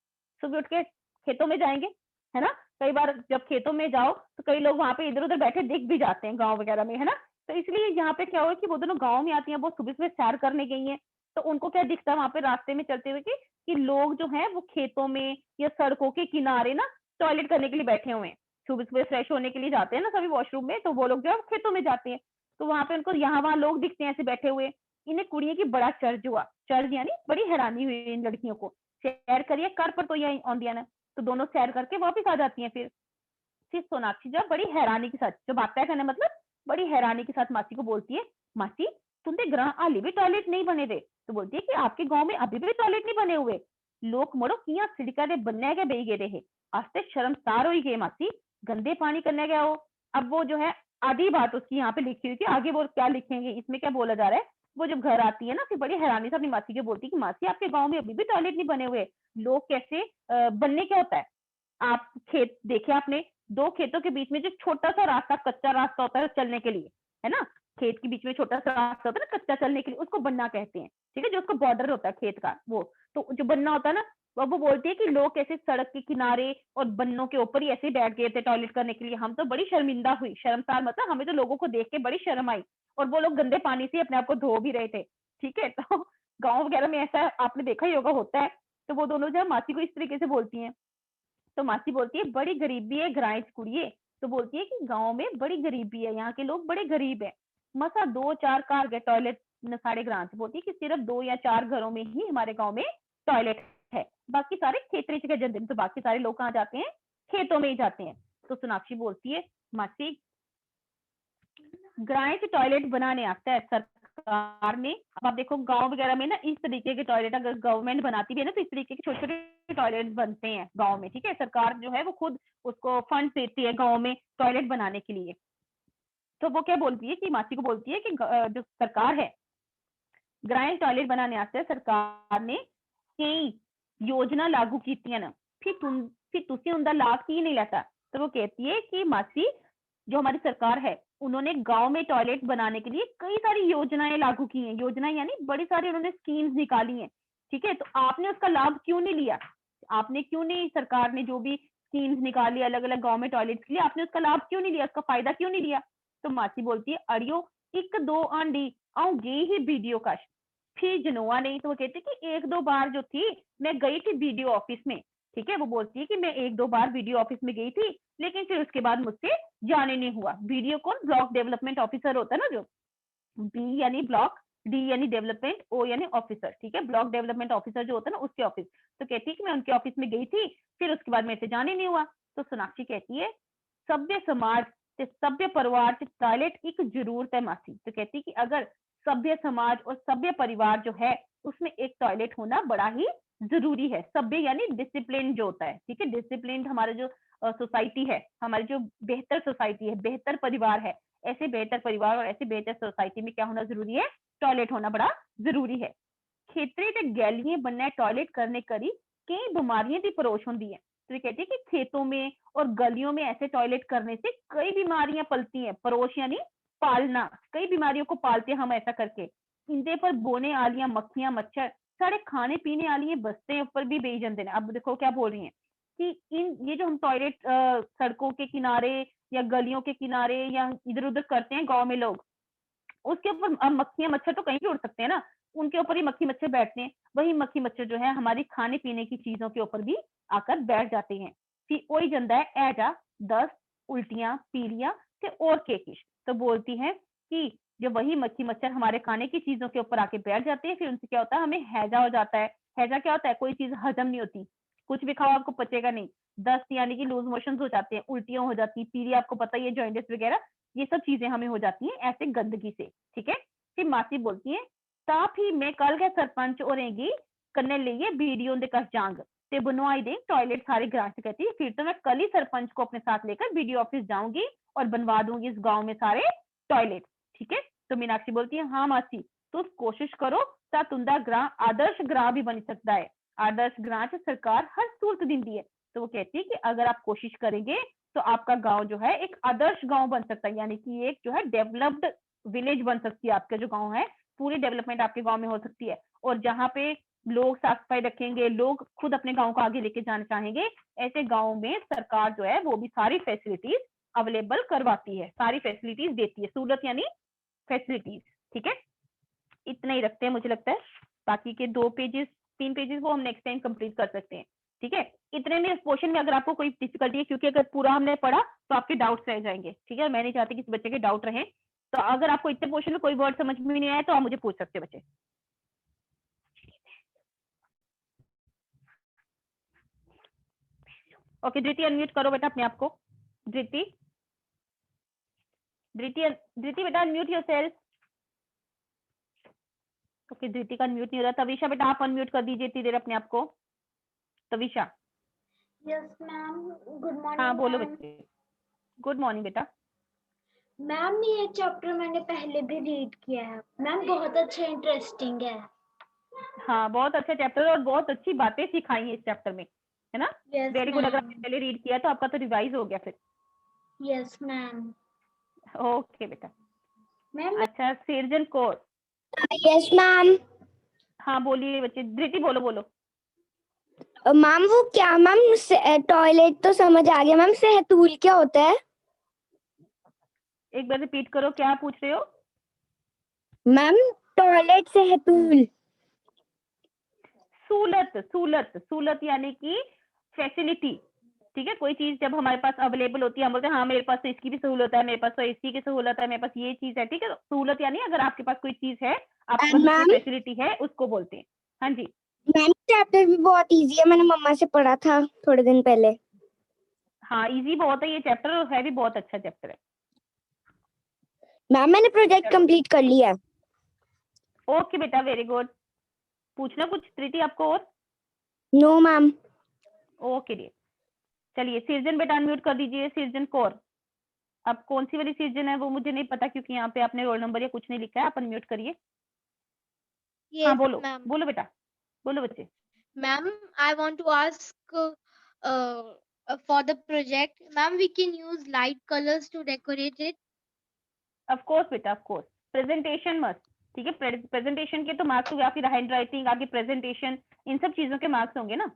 सुबह उठ के खेतों में जाएंगे, है ना? कई बार जब खेतों में जाओ तो कई लोग वहां पे इधर उधर बैठे दिख भी जाते हैं गाँव वगैरह में, है ना? तो इसलिए यहाँ पे क्या हुआ कि वो दोनों गाँव में आती हैं, वो सुबह सुबह सैर करने गई हैं, तो उनको क्या दिखता है वहां पे रास्ते में चलते हुए कि लोग जो है वो खेतों में या सड़कों के किनारे ना टॉयलेट करने के लिए बैठे हुए हैं। सुबह सुबह फ्रेश होने के लिए जाते हैं ना सभी वॉशरूम में, तो वो लोग जो है खेतों में जाते हैं। तो वहां पे उनको यहाँ वहां लोग दिखते हैं ऐसे बैठे हुए। इन्हें कुड़ियों की बड़ा चर्ज हुआ, चर्ज यानी बड़ी हैरानी हुई इन लड़कियों को। सैर करिए कर पर तो ये आंदिया ना, तो दोनों सैर करके वापिस आ जाती हैं। फिर सोनाक्षी जब बड़ी हैरानी के साथ, जब आता है कहने मतलब बड़ी हैरानी के साथ मासी को बोलती है, मासी तुमने ग्रह आले भी टॉयलेट नहीं बने थे? तो बोलती है कि आपके गांव में अभी भी टॉयलेट नहीं बने हुए? लोग मरो किया सिड़का दे बनने के बही गए रहे, आस्ते शर्मसार हो गए मासी, गंदे पानी करने गया हो। अब वो जो है आधी बात उसकी यहाँ पे लिखी हुई थी, आगे वो क्या लिखेंगे इसमें क्या बोला जा रहा है। वो जब घर आती है ना फिर बड़ी हैरानी से अपनी मासी को बोलती है कि मासी आपके गांव में अभी भी टॉयलेट नहीं बने हुए, लोग कैसे बनने क्या होता है? आप खेत देखे आपने, दो खेतों के बीच में जो छोटा सा रास्ता, कच्चा रास्ता होता है चलने के लिए, है ना? खेत के बीच में छोटा सा रास्ता होता है ना कच्चा चलने के लिए, उसको बन्ना कहते हैं। ठीक है, जो उसका बॉर्डर होता है खेत का, वो तो जो बन्ना होता है ना, वो बोलती है कि लोग कैसे सड़क के किनारे और बन्नों के ऊपर ही ऐसे ही बैठ गए थे टॉयलेट करने के लिए। हम तो बड़ी शर्मिंदा हुई, शर्मसार मतलब हमें तो लोगों को देख के बड़ी शर्म आई, और वो लोग गंदे पानी से अपने आप को धो भी रहे थे। ठीक है, तो गाँव वगैरह में ऐसा आपने देखा ही होगा होता है। तो वो दोनों जो मासी को इस तरीके से बोलती हैं। तो मासी बोलती है बड़ी गरीबी है ग्रांच कुड़िए। तो बोलती है कि गांव में बड़ी गरीबी है, यहाँ के लोग बड़े गरीब हैं, मसा 2-4 कार गए टॉयलेट न साढ़े ग्रांच। बोलती है कि सिर्फ 2 या 4 घरों में ही हमारे गांव में टॉयलेट है, बाकी सारे खेतरे के जन, तो बाकी सारे लोग कहाँ जाते हैं? खेतों में ही जाते हैं। तो सोनाक्षी बोलती है मासी ग्रांच टॉयलेट बनाने आता है सरकार ने। अब आप देखो गांव वगैरह में ना इस तरीके के टॉयलेट अगर गवर्नमेंट बनाती भी है ना, तो इस तरीके के छोटे छोटे टॉयलेट बनते हैं गांव में। ठीक है, सरकार जो है वो खुद उसको फंड देती है गांव में टॉयलेट बनाने के लिए। तो वो क्या बोलती है कि मासी को बोलती है कि जो सरकार है ग्रांच टॉयलेट बनाने आस्ते सरकार ने कई योजना लागू की ना, फिर तुसी उनका लाभ की नहीं लेता। तो वो कहती है कि मासी जो हमारी सरकार है उन्होंने गांव में टॉयलेट बनाने के लिए कई सारी योजनाएं लागू की हैं। योजनाएं यानी बड़ी सारी उन्होंने स्कीम्स निकाली हैं। ठीक है, तो आपने उसका लाभ क्यों नहीं लिया? आपने क्यों नहीं, सरकार ने जो भी स्कीम्स निकाली अलग अलग गांव में टॉयलेट के लिए, आपने उसका लाभ क्यों नहीं लिया, उसका फायदा क्यों नहीं लिया? तो मासी बोलती है अड़ियो एक दो आंडी आऊ गई ही वीडियो का, फिर जनोआ नहीं। तो वो कहती कि एक दो बार जो थी मैं गई थी वीडियो ऑफिस में। ठीक है, वो बोलती है कि मैं एक दो बार वीडियो ऑफिस में गई थी, लेकिन फिर उसके बाद मुझसे जाने नहीं हुआ। वीडियो कौन? ब्लॉक डेवलपमेंट ऑफिसर होता है ना, जो बी यानी ब्लॉक, डी यानी डेवलपमेंट, ओ यानी ऑफिसर। ठीक है, ब्लॉक डेवलपमेंट ऑफिसर जो होता है ना उसके ऑफिस। तो कहती है कि मैं उनके ऑफिस में गई थी, फिर उसके बाद मेरे से जाने नहीं हुआ। तो सोनाक्षी कहती है सभ्य समाज से सभ्य परिवार से टॉयलेट एक जरूरत है मासी। तो कहती है कि अगर सभ्य समाज और सभ्य परिवार जो है उसमें एक टॉयलेट होना बड़ा ही जरूरी है। सभ्य यानी डिसिप्लिन जो होता है। ठीक है, डिसिप्लिन हमारे जो सोसाइटी है, हमारी जो बेहतर सोसाइटी है, बेहतर परिवार है, ऐसे बेहतर परिवार और ऐसे बेहतर सोसाइटी में क्या होना जरूरी है? टॉयलेट होना बड़ा जरूरी है। खेतरे ते गैलियां बनना टॉयलेट करने करी कई बीमारियां की परोश होती है। तो ये कहती है कि खेतों में और गलियों में ऐसे टॉयलेट करने से कई बीमारियां पलती हैं। परोश यानी पालना, कई बीमारियों को पालते हैं हम ऐसा करके। इनके पर बोने आलियां मक्खियां मच्छर सारे खाने पीने आलियां बस्ते ऊपर भी बेच जाते हैं। अब देखो क्या बोल रही हैं कि इन ये जो हम टॉयलेट सड़कों के किनारे या गलियों के किनारे या इधर उधर करते हैं गांव में लोग, उसके ऊपर अब मक्खियां मच्छर तो कहीं भी उड़ सकते हैं ना, उनके ऊपर ही मक्खी मच्छर बैठते हैं। वही मक्खी मच्छर जो है हमारी खाने पीने की चीजों के ऊपर भी आकर बैठ जाते हैं। फिर वही जंदा है ऐजा दस्त उल्टियां पीलियां से और के किश। तो बोलती है कि जो वही मक्खी मच्छर हमारे खाने की चीजों के ऊपर आके बैठ जाते हैं, फिर उनसे क्या होता है? हमें हैजा हो जाता है। हैजा क्या होता है? कोई चीज हजम नहीं होती, कुछ भी खाओ आपको पचेगा नहीं। दस्त यानी कि लूज मोशन हो जाते हैं, उल्टियां हो जाती है, पीलिया आपको पता ही है, जॉइंटिस वगैरह, ये सब चीजें हमें हो जाती हैं ऐसे गंदगी से। ठीक है, फिर मासी बोलती है ताप ही मैं कल के सरपंच औरेगी करने लिए वीडियो दे कस जांग ते बनवाई दे टॉयलेट सारे ग्राम से। कहती है फिर तो मैं कल ही सरपंच को अपने साथ लेकर वीडियो ऑफिस जाऊंगी और बनवा दूंगी इस गांव में सारे टॉयलेट। ठीक है, तो मीनाक्षी बोलती है हाँ मासी तुम कोशिश करो ता तुंदा ग्रां आदर्श ग्रां भी बन सकता है। आदर्श ग्रां च सरकार हर सूरत दी है। तो वो कहती है कि अगर आप कोशिश करेंगे तो आपका गांव जो है एक आदर्श गांव बन सकता है, यानी कि एक जो है डेवलप्ड विलेज बन सकती है, आपका जो गांव है पूरी डेवलपमेंट आपके गांव में हो सकती है। और जहाँ पे लोग साफ सफाई रखेंगे, लोग खुद अपने गांव को आगे लेके जाना चाहेंगे, ऐसे गांव में सरकार जो है वो भी सारी फैसिलिटीज अवेलेबल करवाती है, सारी फैसिलिटीज देती है। सहूलत यानी फैसिलिटीज, ठीक है। इतना ही रखते हैं मुझे लगता है, बाकी के 2 पेजेस 3 पेजेस वो हम नेक्स्ट टाइम कंप्लीट कर सकते हैं, ठीक है। इतने में इस पोर्शन में अगर आपको कोई डिफिकल्टी है, क्योंकि अगर पूरा हमने पढ़ा तो आपके डाउट्स रह जाएंगे, ठीक है। मैं नहीं चाहती किसी बच्चे के डाउट रहे, तो अगर आपको इतने पोर्शन में कोई वर्ड समझ में नहीं आया तो आप मुझे पूछ सकते हैं बच्चे। ओके धृति, अनम्यूट करो बेटा अपने आप को। धृति, धृति, धृति बेटा अनम्यूट योरसेल्फ। ओके धृति का अनम्यूट नहीं हो रहा। तविशा बेटा आप अनम्यूट कर दीजिए इतनी देर अपने आप को। Tavisha. Yes ma'am, good morning. हाँ बोलो बच्चे। गुड मॉर्निंग बेटा। मैम ये चैप्टर मैंने पहले भी रीड किया है मैम, बहुत अच्छा इंटरेस्टिंग है। हाँ बहुत अच्छा चैप्टर और बहुत अच्छी बातें सिखाई है इस चैप्टर में, है ना। Yes very good. अगर मैम। आपने पहले रीड किया तो आपका तो रिवाइज हो गया फिर। Yes ma'am. ओके बेटा। मैम अच्छा सिरजन कौर। Yes ma'am. हाँ बोलिए बच्चे। धृति बोलो बोलो। मैम वो क्या मैम, टॉयलेट तो समझ आ गया मैम, सहतूल क्या होता है? एक बार रिपीट करो, क्या पूछ रहे हो? मैम टॉयलेट सहतूल। सहूलत, सहूलत, सहूलत यानी कि फैसिलिटी, ठीक है। कोई चीज जब हमारे पास अवेलेबल होती है, हम बोलते हैं हाँ मेरे पास तो इसकी भी सहूलत है, मेरे पास तो इसकी की सहूलत है, मेरे पास ये चीज है, ठीक है। सहूलत यानी अगर आपके पास कोई चीज है, आपके पास मैम फैसिलिटी है, उसको बोलते हैं। हाँ जी। मैम चैप्टर भी बहुत इजी है, मैंने मम्मा से पढ़ा था थोड़े दिन पहले। हाँ इजी बहुत है ये चैप्टर, और है भी बहुत अच्छा चैप्टर है। मैम मैंने प्रोजेक्ट कंप्लीट कर लिया। ओके बेटा वेरी गुड। पूछना कुछ प्रीति आपको और? No ma'am. Okay dear. चलिए सिरजन बेटा अनम्यूट कर दीजिए। सिरजन कौर। अब कौन सी वाली सिरजन है वो मुझे नहीं पता, क्योंकि यहाँ पे आपने रोल नंबर या कुछ नहीं लिखा है। आप अनम्यूट करिए। हाँ बोलो मैम। बोलो बेटा, बोलो बच्चे। Ma'am I want to ask for the project, ma'am, we can use light colors to decorate it. Of course बेटा, ऑफ कोर्स। प्रेजेंटेशन मस्ट, ठीक है। प्रेजेंटेशन के तो मार्क्स होंगे, आपकी हैंड राइटिंग, आपकी प्रेजेंटेशन, इन सब चीजों के मार्क्स होंगे ना,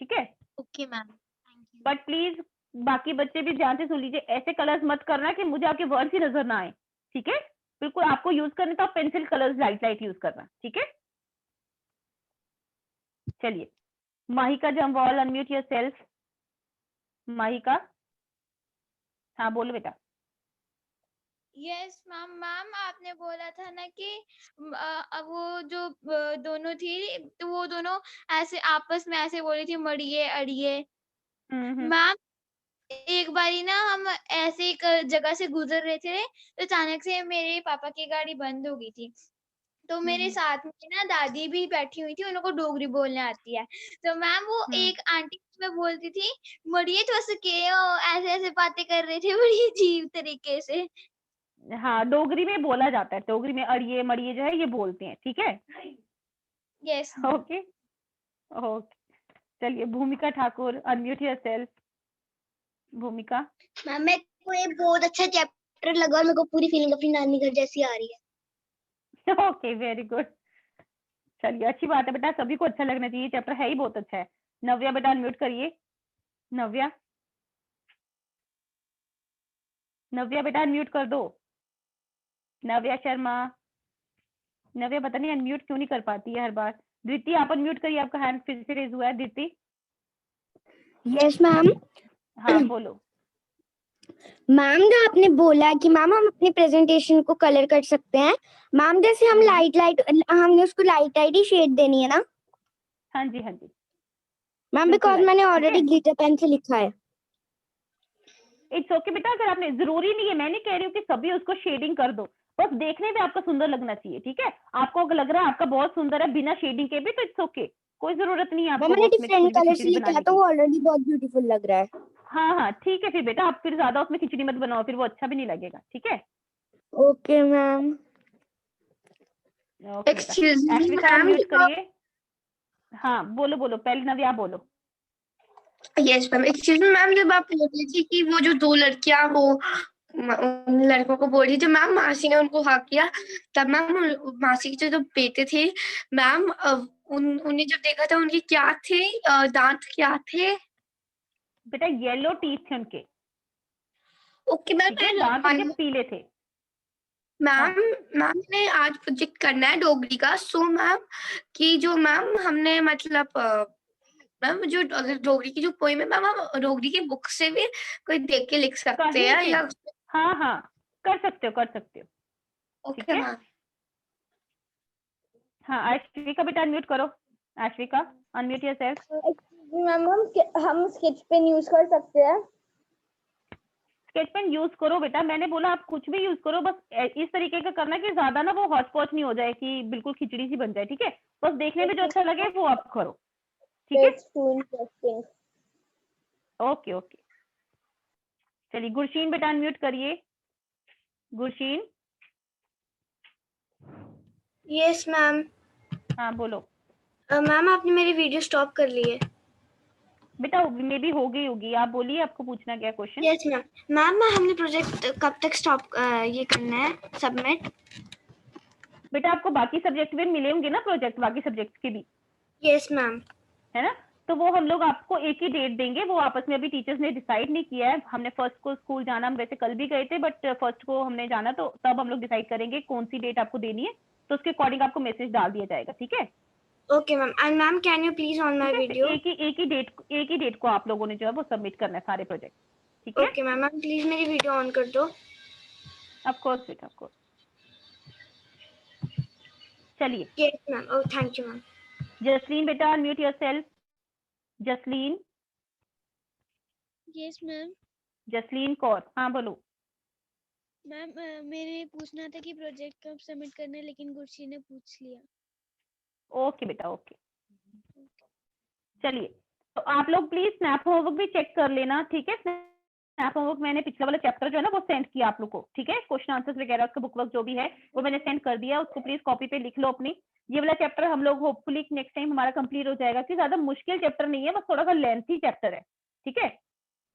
ठीक है। Okay, ma'am. Thank you. But please बाकी बच्चे भी ध्यान से सुन लीजिए, ऐसे कलर्स मत करना कि मुझे आपके वर्ड्स ही नजर ना आए, ठीक है। बिल्कुल आपको यूज करने तो आप pencil colours light light use करना, ठीक है। चलिए माहिका जम्वाल, अनम्यूट योरसेल्फ। माहिका, हाँ बोलो बेटा। Yes ma'am. मैम आपने बोला था ना कि वो जो दोनों थी, तो वो दोनों ऐसे आपस में ऐसे बोली थी, मड़िए अड़िए। मैम एक बारी ना हम ऐसे एक जगह से गुजर रहे थे, तो अचानक से मेरे पापा की गाड़ी बंद हो गई थी। तो मेरे साथ में ना दादी भी बैठी हुई थी, उनको डोगरी बोलने आती है। तो मैम वो एक आंटी में बोलती थी, मड़िए तो के ऐसे ऐसे बातें कर रहे थे बड़ी अजीब तरीके से। हाँ डोगरी में बोला जाता है, डोगरी में अड़िए मड़िए जो है ये बोलते हैं, ठीक है। Yes okay okay. चलिए भूमिका ठाकुर, अनम्यूट योरसेल्फ। भूमिका। मैम मेरे को ये बहुत अच्छा चैप्टर लगा और मेरे को पूरी फीलिंग अपनी नानी घर जैसी आ रही है। Okay very good. चलिए अच्छी बात है बेटा, सभी को अच्छा लगना चाहिए, चैप्टर है ही बहुत अच्छा है। नव्या बेटा अनम्यूट करिए। नव्या, नव्या बेटा अनम्यूट कर दो। नव्या शर्मा। नव्या पता नहीं अनम्यूट क्यों नहीं कर पाती है हर बार। धृति आप अनम्यूट करिए, आपका हैंड फिर से रेज हुआ है। धृति। Yes ma'am. हाँ बोलो। मैम जो आपने बोला कि मैम हम अपनी प्रेजेंटेशन को कलर कर सकते हैं, मैम जैसे हम लाइट लाइट, हमने उसको लाइट लाइट ही शेड देनी है ना? हाँ जी हाँ जी मैम बिल्कुल बिकॉज right, मैंने ठीक ऑलरेडी है। ग्लिटर पेन से लिखा है। इट्स ओके बेटा, अगर आपने, जरूरी नहीं है, मैं नहीं कह रही हूँ कि सभी उसको शेडिंग कर दो, बस देखने में आपका सुंदर लगना चाहिए, ठीक है। आपको अगर लग रहा है आपका बहुत सुंदर है बिना शेडिंग के भी, तो इट्स ओके, कोई जरूरत नहीं है मैम आपको मैंने उसमें डिफरेंट कुछ भी कलर से खिचड़ी लिखा है बनाने तो की। वो ऑलरेडी बहुत ब्यूटीफुल लग रहा है। हाँ हाँ ठीक है फिर बेटा, आप फिर ज्यादा उसमें खिचड़ी मत बनाओ, फिर वो अच्छा भी नहीं लगेगा, ठीक है। Okay ma'am. ओके बेटा। Excuse me Ashvita ma'am. Unmute करिए। हाँ बोलो बोलो, पहले नव्या बोलो। Yes ma'am. Excuse me ma'am, जब आप बोल रही थी कि वो जो 2 लड़कियां वो उन लड़कों को बोल रही, जब मैम मासी ने उनको हक किया तब मैम मासी के जो बेटे थे मैम, उन्हें जब देखा था उनके क्या थे, दांत क्या थे? बेटा येलो टीथ थे उनके। ओके मैम, ठीक है, दांत उनके पीले थे। मैम मैम ने आज प्रोजेक्ट करना है डोगरी का, सो मैम कि जो मैम हमने मतलब मैम जो अगर डोगरी की जो पोएम है मैम, हम डोगरी की बुक से भी कोई देख के लिख सकते कहीं हैं से या? हाँ हाँ कर सकते हो, कर सकते हो। ठीक ओके है, मैम। हाँ आश्विका बेटा अनम्यूट करो। आश्विका अनम्यूट योरसेल्फ। मैम हम स्केच पेन यूज कर सकते हैं? स्केच पेन यूज करो बेटा, मैंने बोला आप कुछ भी यूज करो, बस इस तरीके का करना कि ज्यादा ना वो हॉट पॉच नहीं हो जाए कि बिल्कुल खिचड़ी सी बन जाए। ठीक है, बस देखने में जो अच्छा लगे वो आप करो। ठीक है, It's too interesting. Okay okay. चलिए गुरशीन बेटा अनम्यूट करिए। गुरशीन यस मैम। हाँ बोलो। मैम आपने मेरी वीडियो स्टॉप कर ली है। बेटा मे भी हो गई होगी, आप बोलिए आपको पूछना क्या क्वेश्चन। Yes ma'am. मैम हमने प्रोजेक्ट कब तक स्टॉप ये करना है सबमिट? बेटा आपको बाकी सब्जेक्ट में मिले होंगे ना प्रोजेक्ट, बाकी सब्जेक्ट के भी, यस मैम। है ना? तो वो हम लोग आपको एक ही डेट देंगे, वो आपस में अभी टीचर्स ने डिसाइड नहीं किया है। हमने फर्स्ट को स्कूल जाना, हम वैसे कल भी गए थे बट फर्स्ट को हमने जाना, तो तब हम लोग डिसाइड करेंगे कौन सी डेट आपको देनी है, तो उसके अकॉर्डिंग आपको मैसेज डाल दिया जाएगा। ठीक है, okay ma'am. And ma'am can you please on my video? एक ही डेट को आप लोगों ने जो है वो सबमिट करना है सारे प्रोजेक्ट। ठीक है, ओके मैम। मैम प्लीज मेरी वीडियो ऑन कर दो। ऑफ कोर्स बेटा, ऑफ कोर्स। चलिए yes ma'am. Oh thank you ma'am. Jasleen बेटा unmute yourself. Jasleen, yes ma'am. Jasleen Kaur, हाँ बोलो। मैम मेरे पूछना था कि प्रोजेक्ट कब सबमिट करना है, लेकिन गुरशी ने पूछ लिया। ओके बेटा, ओके। चलिए तो आप लोग प्लीज स्नैप होमवर्क भी चेक कर लेना। ठीक है, स्नैप होमवर्क मैंने पिछला वाला चैप्टर जो है ना वो सेंड किया आप लोग को। ठीक है, क्वेश्चन आंसर्स वगैरह उसका बुक वर्क जो भी है वो मैंने सेंड कर दिया, उसको प्लीज कॉपी पे लिख लो अपनी। ये वाला चैप्टर हम लोग होपफुली नेक्स्ट टाइम हमारा कंप्लीट हो जाएगा, कि ज्यादा मुश्किल चैप्टर नहीं है, बस थोड़ा सा लेंथी चैप्टर है। ठीक है,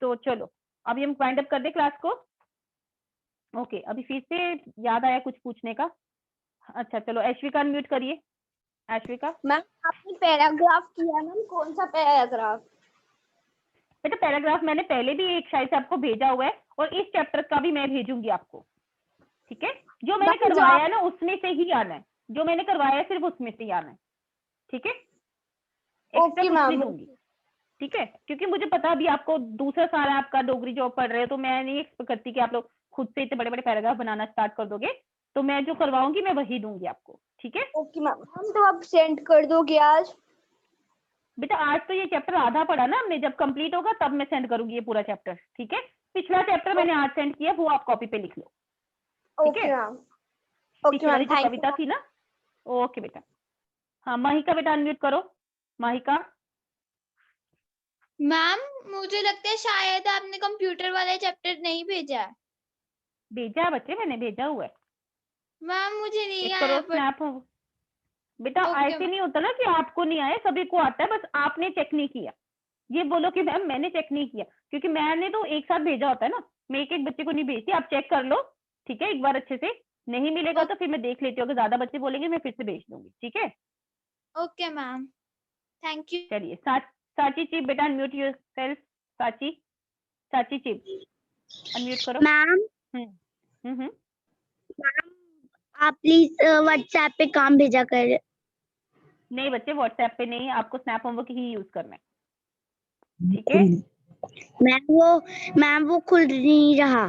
तो चलो अभी हम वाइंड अप कर दे क्लास को। ओके, अभी फिर से याद आया कुछ पूछने का। अच्छा चलो ऐश्विका अनम्यूट करिए। ऐश्विका मैम आपने पैराग्राफ किया मैम, कौन सा पैराग्राफ? बेटा पैराग्राफ मैंने पहले भी एक शायद से आपको भेजा हुआ है, और इस चैप्टर का भी मैं भेजूंगी आपको। ठीक है, जो मैंने बाकी जो करवाया है ना उसमें से ही आना है, जो मैंने करवाया है सिर्फ उसमें से ही आना है। ठीक है, एक्स्ट्रा ओके कुछ नहीं मैम। दूंगी। ठीक है, क्योंकि मुझे पता अभी आपको दूसरा साल है आपका, डोगरी जॉब पढ़ रहे हो, तो मैं नहीं एक्सपेक्ट करती कि आप लोग खुद से इतने बड़े बड़े पैराग्राफ बनाना स्टार्ट कर दोगे, तो मैं जो करवाऊंगी मैं वही दूंगी आपको। ठीक है ओके मैम, हम तो आप सेंड कर दोगे आज? बेटा, आज तो ये चैप्टर आधा पढ़ा ना हमने, जब कंप्लीट होगा तब मैं सेंड करूंगी ये पूरा चैप्टर। ठीक है, पिछला चैप्टर मैंने आज सेंड किया, वो आप कॉपी पे लिख लो। ठीक ओके है, मैम। ओके पिछली वाली मैम, जो थैंक कविता यू। थी ना। ओके बेटा। हाँ माहिका बेटा अनम्यूट करो। माहिका मैम मुझे लगता है शायद आपने कंप्यूटर वाला चैप्टर नहीं भेजा है। भेजा है बच्चे, मैंने भेजा हुआ है, मैम मुझे नहीं चेक आया करो बट स्नैप। बेटा ओके ऐसे नहीं होता ना कि आपको नहीं आया, सभी को आता है, बस आपने चेक नहीं किया। ये बोलो कि मैम मैंने चेक नहीं किया, क्योंकि मैंने तो एक साथ भेजा होता है ना, मैं एक एक बच्चे को नहीं भेजती। आप चेक कर लो। ठीक है, एक बार अच्छे से, नहीं मिलेगा तो फिर मैं देख लेती हूँ, अगर ज्यादा बच्चे बोलेंगे मैं फिर से भेज दूंगी। ठीक है, ओके मैम, थैंक यू। चलिए साची चिप बेटा अनम्यूट योरसेल्फ। साची चिप अनम्यूट करो। मैम हम्म। आप प्लीज व्हाट्सएप पे काम भेजा कर। नहीं बच्चे व्हाट्सएप पे नहीं, आपको स्नैप होमवर्क ही यूज करना है। ठीक है, मैम वो खुल नहीं रहा।